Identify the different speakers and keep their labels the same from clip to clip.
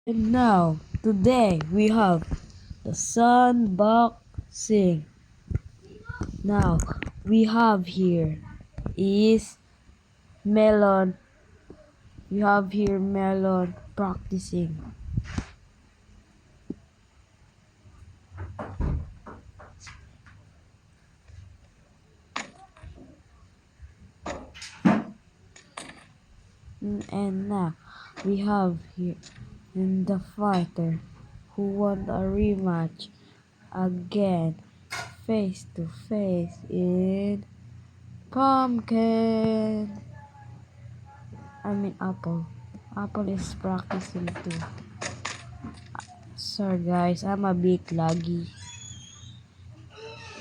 Speaker 1: And now, today we have the sunboxing. Now, we have here is Melon. We have here Melon practicing. And now, we have here in the fighter who won a rematch again face to face in Pumpkin. I mean Apple. Apple is practicing too. Sorry guys, I'm a bit laggy.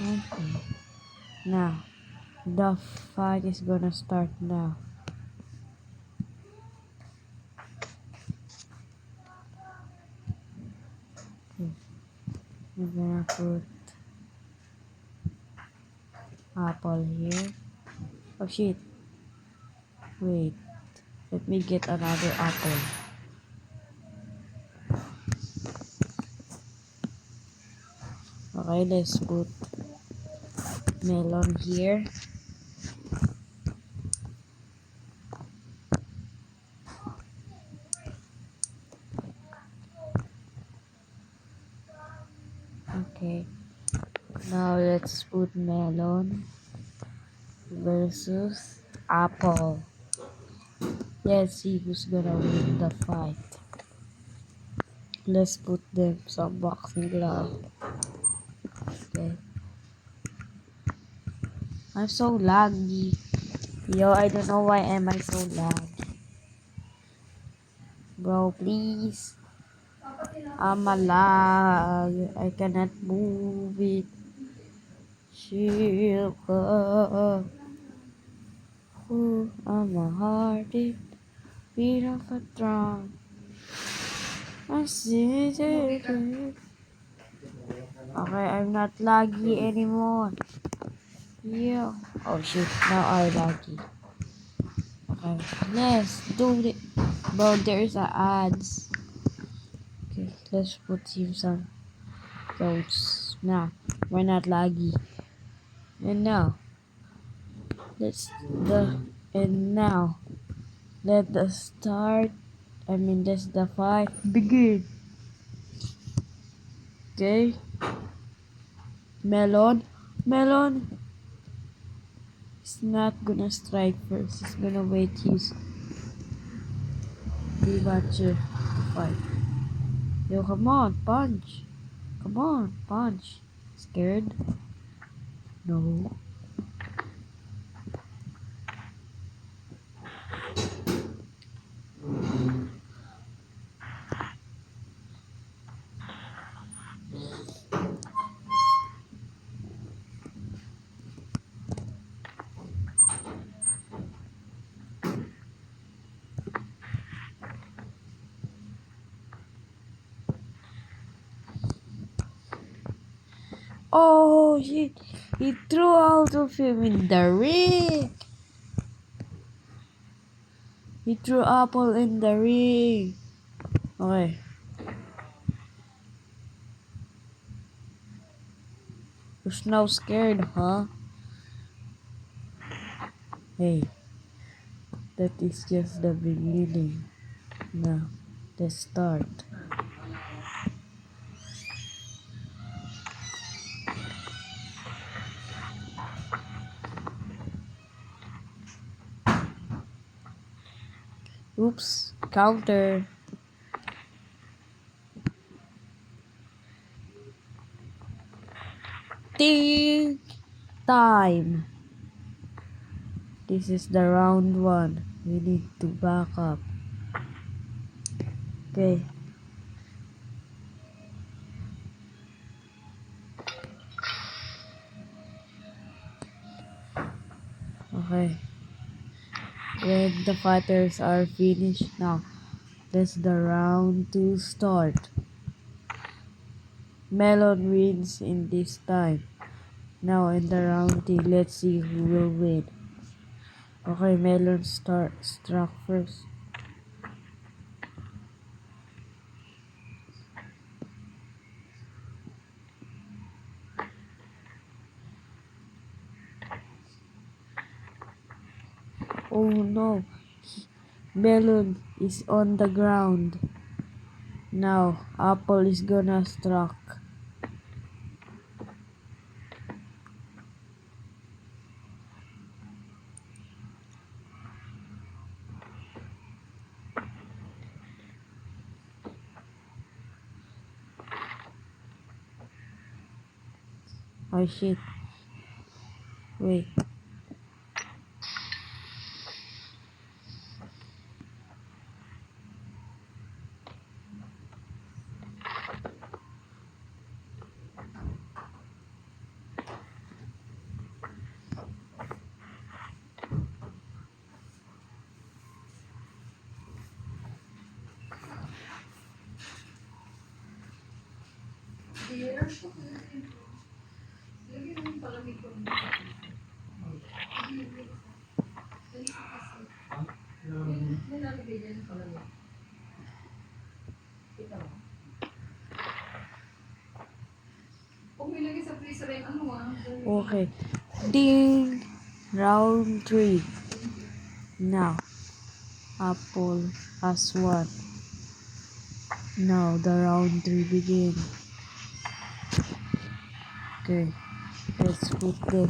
Speaker 1: Okay. Now, the fight is gonna start now. Okay. I'm gonna put Apple here. Oh shit. Wait. Let me get another apple. Okay, let's put Melon here. Okay. Now let's put Melon versus Apple. Let's see who's gonna win the fight. Let's put them some boxing glove. Okay. I'm so laggy. Yo, I don't know why am I so laggy. Bro, please. I'm a lag. I cannot move it. Shield up. Ooh, I'm a hearted beat of a drum. I see it. Okay, I'm not laggy anymore. Yeah. Oh shit, now I'm laggy. Okay, let's do it. Bro, there's a ads. Okay, let's put him some codes. Now, we're not laggy. And now, let's the and now let the start. Let the fight begin. Okay, Melon. He's not gonna strike first. He's gonna wait his rematcher to fight. Yo, come on, punch. Come on, punch. Scared? No. Oh shit! He threw out of him in the ring. He threw Apple in the ring. Okay. You're now scared, huh? Hey, that is just the beginning. Now, let's start. Oops, counter. Ding! Time. This is the round one. We need to back up. Okay. Okay. When the fighters are finished now, let's the round two start. Melon wins in this time. Now in the round three, let's see who will win. Okay, Melon struck first. Oh no, melon is on the ground. Now, apple is gonna struck. Oh shit. Wait. Okay. Ding! Round 3. Now, apple has one. Now, the round 3 begin. Okay. Let's put them.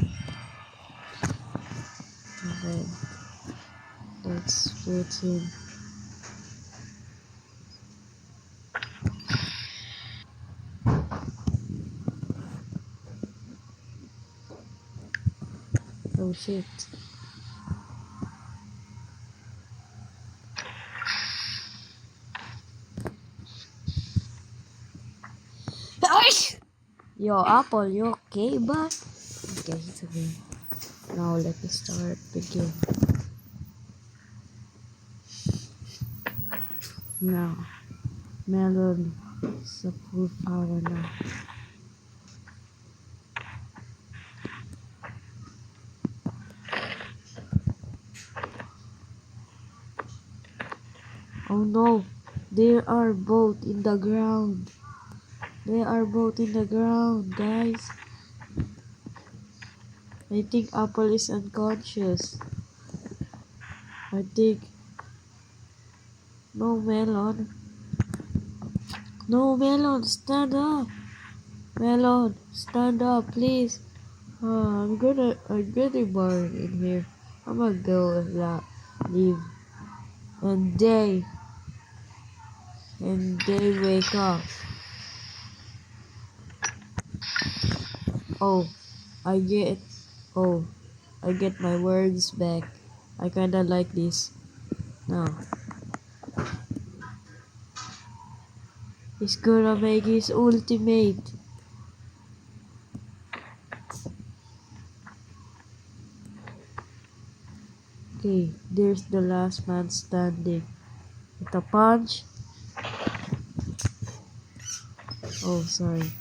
Speaker 1: Okay. Let's put him. Oh shit. Yo, Apple, you okay, bud? Okay, it's okay. Now let me start begin. Now, melon is a full power now. Oh no, they are both in the ground. They are both in the ground, guys. I think Apple is unconscious. I think. No, Melon. No, Melon, stand up. Melon, stand up, please. I'm getting bored in here. I'm gonna go and leave. And they wake up. Oh, I get, oh, I get my words back. I kinda like this. Now, he's gonna make his ultimate. Okay, there's the last man standing. With a punch. Oh, sorry.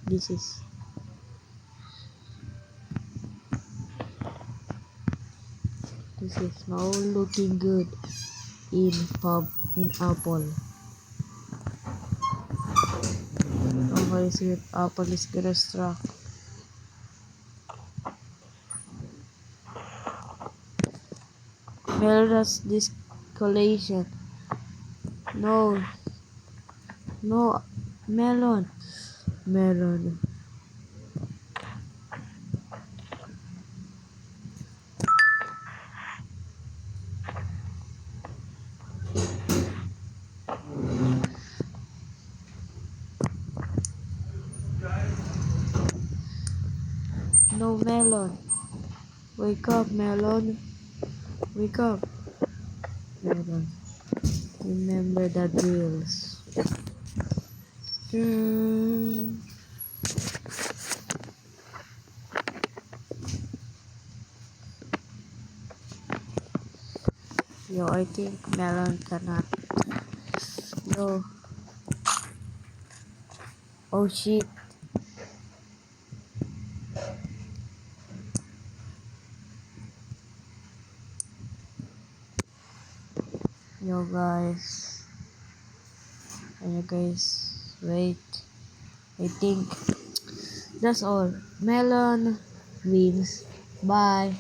Speaker 1: This is now looking good in Apple. Oh, I see it. Apple is gonna struck. Melon's this collation. No, no, melon. No, melon. Wake up, melon. Wake up, melon. Remember the drills. Mm. Yo, I think melon cannot. Yo. Oh shit. Yo guys. Ano guys, wait. I think that's all. Melon wins. Bye.